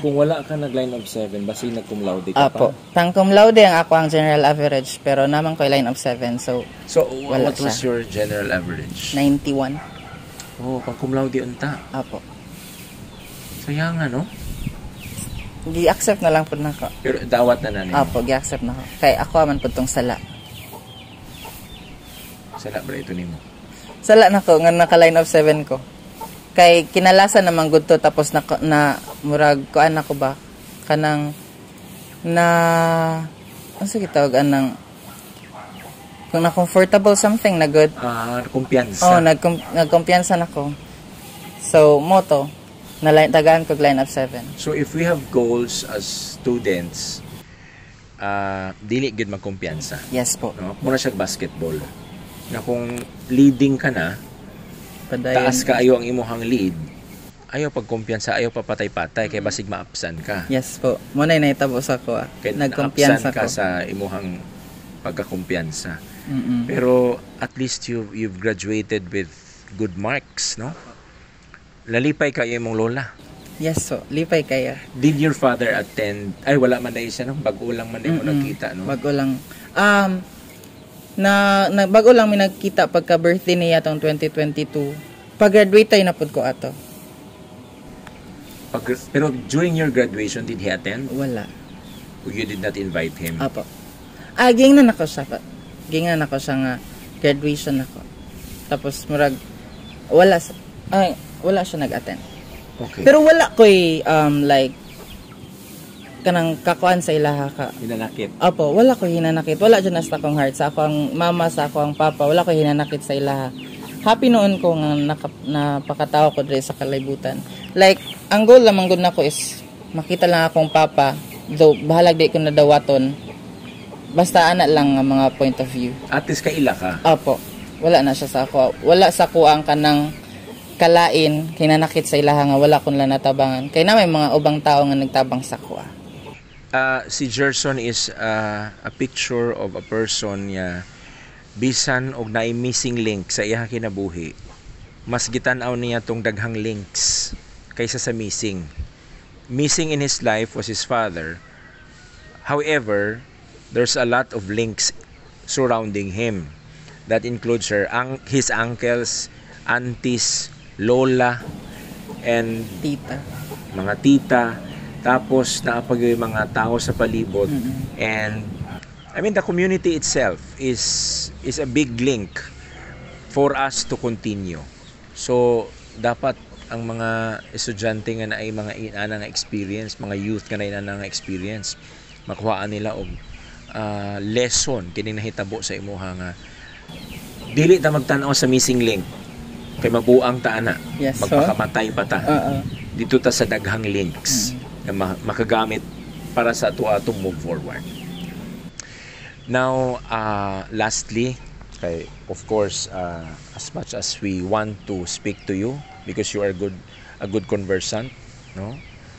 Kung wala ka nag line of 7, basi nag cum laude ka Apo. pa. Tang cum laude ang ako ang general average, pero naman ko line of 7, so So, wala what was siya. your general average? 91. Oh, pang cum laude unta. Apo. Sayang no? Gi-accept na lang po na ko. Pero dawat na nani. Apo, gi-accept na ko. Kay ako man po tong sala. Sala ba ito nimo? Sala na ko, nga naka line of 7 ko. Kay kinalasan naman good to, tapos na murag kuan ako ba kanang na ano sa gitawag anang kung na comfortable something na good. Kumpiyansa. Nagkumpiyansa na ko. So moto na tagaan ko line of 7. So if we have goals as students, dili gid magkumpiyansa. Yes po. No? Muna siya basketball. Na kung leading ka na, Padayon. taas ka ayo ang imuhang lead, ayaw pagkumpiyansa, ayaw papatay-patay, kaya basig maapsan ka. Yes po. Muna na itabo sa ko. Kaya Nagkumpiyansa naapsan ka ko. sa imuhang pagkakumpiyansa. Pero at least you've graduated with good marks, no? Lalipay kayo imong lola. Yes po. Lipay kaya. Did your father attend? Ay, wala man na siya, no? Bago lang man na mo nagkita, no? Bago lang. Bago lang may nagkita pagka birthday niya tong 2022. Pag-graduate tayo na pud ko ato. Pero during your graduation, did he attend? Wala. You did not invite him? Apo. Gingnan ako siya. Gingnan ako siya nga graduation ako. Tapos murag wala siya nag-attend. Okay. Pero wala ko'y like kanang kakuan sa ilaha ka. Hinanakit. Apo, wala ko hinanakit. Wala dyan nasta kong heart. Sa akong mama, sa akong papa, wala ko hinanakit sa ilaha. Happy noon ko nga napakatao ko dito sa kalibutan. Like, ang goal lamang good na ko is makita lang akong papa. Though, bahalag di ko na dawaton. Basta anak lang ang mga point of view. At least kaila ka. Apo, wala na siya sa ako. Wala sa ko ang kanang kalain, hinanakit sa ilaha nga wala kong lang natabangan. Kaya na may mga ubang tao nga nagtabang sa ko. Si Gerson is a picture of a person niya bisan og naay missing link sa iyang kinabuhi. Mas gitan-aw niya tong daghang links kaysa sa missing. Missing in his life was his father. However, there's a lot of links surrounding him. That includes his uncles, aunties, lola, and Tita. mga tita. Tapos naapag yung mga tao sa palibot. And I mean the community itself is a big link for us to continue. So dapat ang mga estudyante nga na ay mga inana nga experience, mga youth nga na inana nga experience, makuhaan nila og lesson kini nahitabo sa imuha nga dili ta magtan-aw sa missing link kay mabuang ta ana. Yes, magpakamatay pa ta. Dito ta sa daghang links na makagamit para sa ato to move forward. Now, lastly, okay, of course, as much as we want to speak to you because you are a good conversant, no?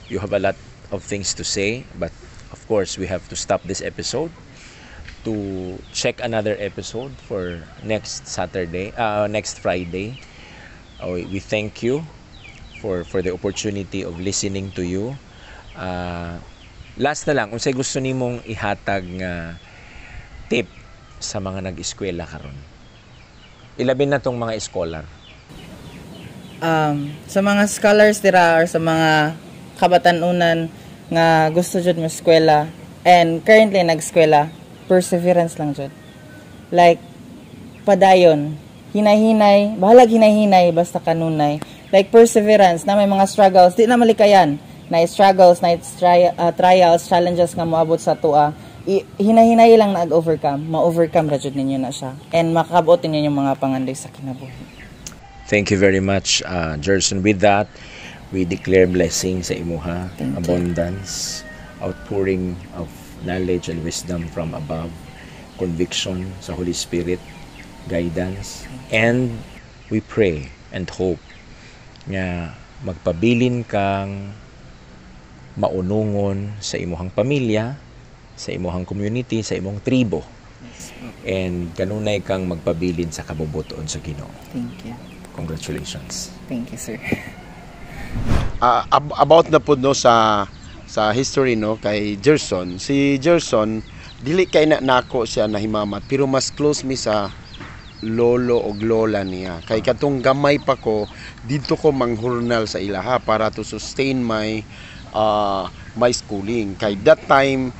You have a lot of things to say, but of course, we have to stop this episode to check another episode for next Friday. We thank you for the opportunity of listening to you. Last na lang, unsay gusto nimong ihatag nga tip sa mga nag-eskwela karon? Ilabin na tong mga scholar. Sa mga scholars dira or sa mga kabatanunan nga gusto jud mo eskwela and currently nag-eskwela, perseverance lang jud. Like padayon, hinay-hinay, bahalag hinay-hinay basta kanunay. Like perseverance na may mga struggles, di na malikayan. Na struggles, na trials, challenges nga moabot sa tua, hinahinay lang nag-overcome, ma-overcome ra jud ninyo na siya. And makakabuotin ninyo yung mga pangandoy sa kinabuhi. Thank you very much, Gerson. With that, We declare blessing sa imuha, Thank you. abundance, outpouring of knowledge and wisdom from above, conviction sa Holy Spirit, guidance, and we pray and hope nga magpabilin kang maunungon sa imuhang pamilya, sa imuhang community, sa imong tribo. And kanunay kang magpabilin sa kabubuton sa Ginoo. Thank you. Congratulations. Thank you, sir. About na po no sa history no kay Gerson. Si Gerson dili kay na nako siya nahimamat pero mas close mi sa lolo o lola niya. Kay katong gamay pa ko dito ko manghurnal sa ilaha para to sustain my my schooling. Kay that time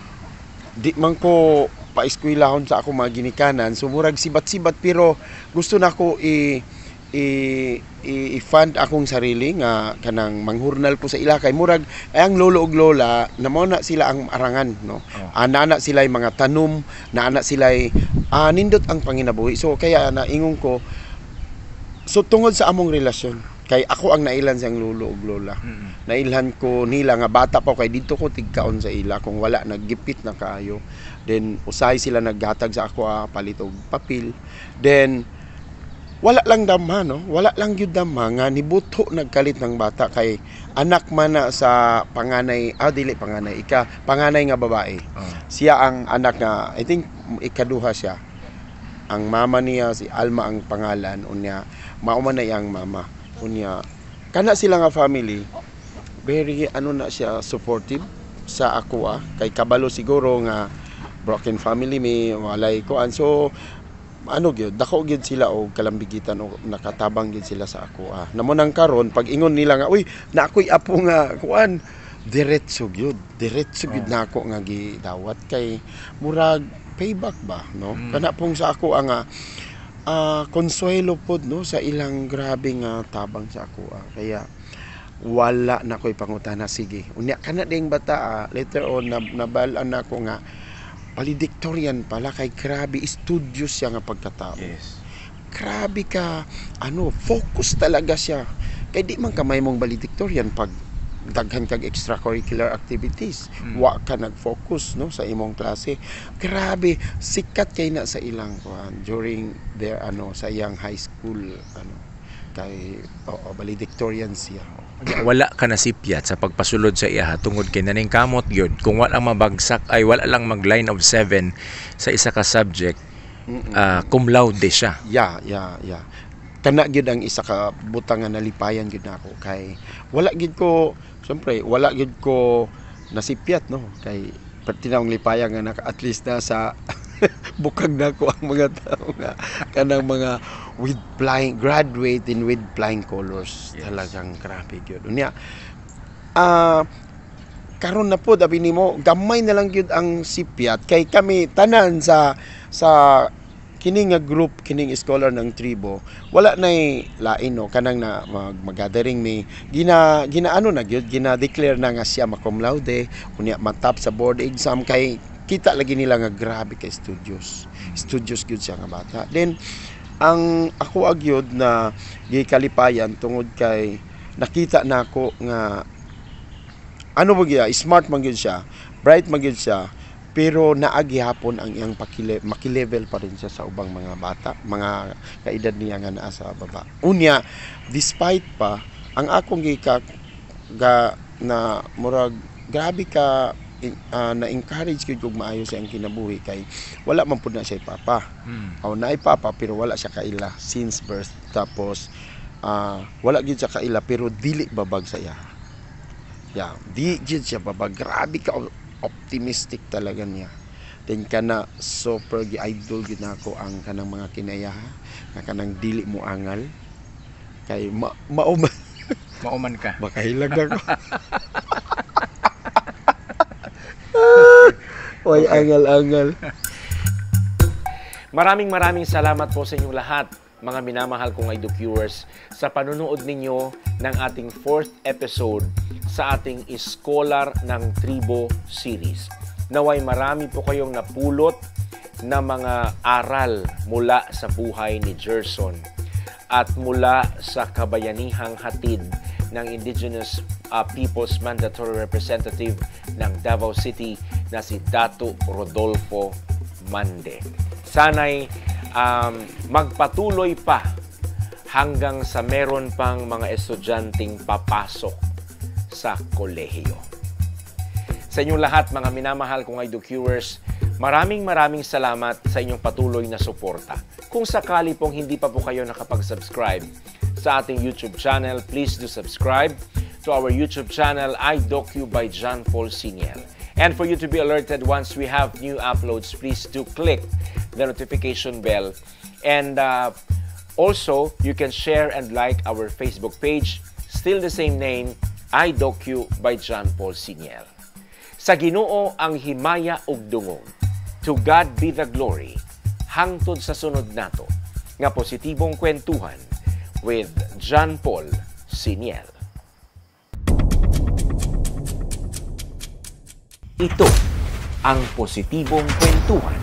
di man ko pa-eskwelahon sa ako mga ginikanan, so murag sibat-sibat pero gusto na ko i-fund akong sarili nga kanang manghurnal ko sa ila kay murag ay ang lolo ug lola namo na sila ang arangan no. Ana sila mga tanom, naana sila nindot ang panginabuhi. So kaya naingon ko so tungod sa among relasyon kay ako ang nailan siyang lolo ug lola. Nailhan ko nila nga bata pa kay dito ko tigkaon sa ila kung wala naggipit na kaayo. Then usay sila naghatag sa ako palit og papel. Then wala lang damha no, wala lang gyud damha nga nibuto nagkalit ng bata kay anak man na sa panganay, dili panganay, panganay nga babae. Siya ang anak nga I think ikaduha siya. Ang mama niya si Alma ang pangalan unya, mao man na iyang mama. Unya kana sila nga family very na siya supportive sa ako kay kabalo siguro nga broken family may walay kuan so gyud dako gyud sila og kalambigitan o nakatabang gyud sila sa ako namo nang karon pag ingon nila nga uy na ako'y apo nga kuan diretso gyud na ako nga gidawat kay murag payback ba no kana pong sa ako nga konsuelo pod no sa ilang grabe nga tabang sa ako kaya wala na ko'y pangutana sige unya kana ding bata later on nabalaan na ako nga valedictorian pala kay grabe studios siya nga pagkatao. Yes. Grabe ka focus talaga siya. Kay di man kamay mong valedictorian pag daghan kag extracurricular activities. Wa ka nag-focus no sa imong klase. Grabe sikat kay na sa ilang during their sa iyang high school kay valedictorian siya. Wala ka nasipyat sa pagpasulod sa iya tungod kay naning kamot gyud kung wala mabagsak ay wala lang mag line of 7 sa isa ka subject cum laude siya. Yeah. Kana gyud ang isa ka butang nga nalipayan gyud nako kay wala gyud ko syempre wala gyud ko nasipyat no kay tinawang lipayan nga at least na sa bukag na ko ang mga tao nga kanang mga with flying graduating with flying colors. Yes. Talagang grabe gyud unya karon na po dabi nimo gamay na lang gyud ang sipyat kay kami tanan sa kining nga group kining scholar ng tribo wala nay lain no kanang na mag-gathering may ginaano na gyud gina-declare na nga siya cum laude unya matap sa board exam kay kita lagi nila nga grabe kay studios gyud siya nga bata. Then ang ako agyod na gikalipayan tungod kay nakita nako nga smart man gyud siya, bright man gyud siya, pero naagi hapon ang iyang makilevel pa rin siya sa ubang mga bata, mga kaedad niya nga naa sa baba. Unya despite pa ang akong na murag grabe ka na-encourage ko kung maayo siya ang kinabuhi kay wala man pud na siya papa. Naay papa pero wala siya kaila since birth. Tapos wala gyud siya kaila pero dili babag sa iya. Yeah, di gyud siya babag. Grabe ka optimistic talaga niya. Then kana super idol gyud nako ang kanang mga kinaya nga kanang dili mo angal kay Mauman ka. Makahilag ako. Way angal-angal. Maraming salamat po sa inyong lahat, mga minamahal kong Edu-Viewers, sa panunood ninyo ng ating 4th episode sa ating Scholar ng Tribo series. Naway marami po kayong napulot na mga aral mula sa buhay ni Gerson at mula sa kabayanihang hatid ng Indigenous Peoples Mandatory Representative ng Davao City na si Dato Rodolfo Mande. Sana'y magpatuloy pa hanggang sa meron pang mga estudyanteng papasok sa kolehiyo. Sa inyong lahat, mga minamahal kong IDOCuers, maraming salamat sa inyong patuloy na suporta. Kung sakali pong hindi pa po kayo nakapag-subscribe sa ating YouTube channel, please do subscribe to our YouTube channel, IDOCU by John Paul Siniel. And for you to be alerted once we have new uploads, please do click the notification bell. And also, you can share and like our Facebook page, still the same name, IDOCU by John Paul Siniel. Sa Ginoo ang himaya ug dungong. To God be the glory. Hangtod sa sunod nato nga positibong kwentuhan with John Paul Siniel. Ito ang positibong kwentuhan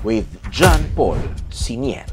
with John Paul Siniel.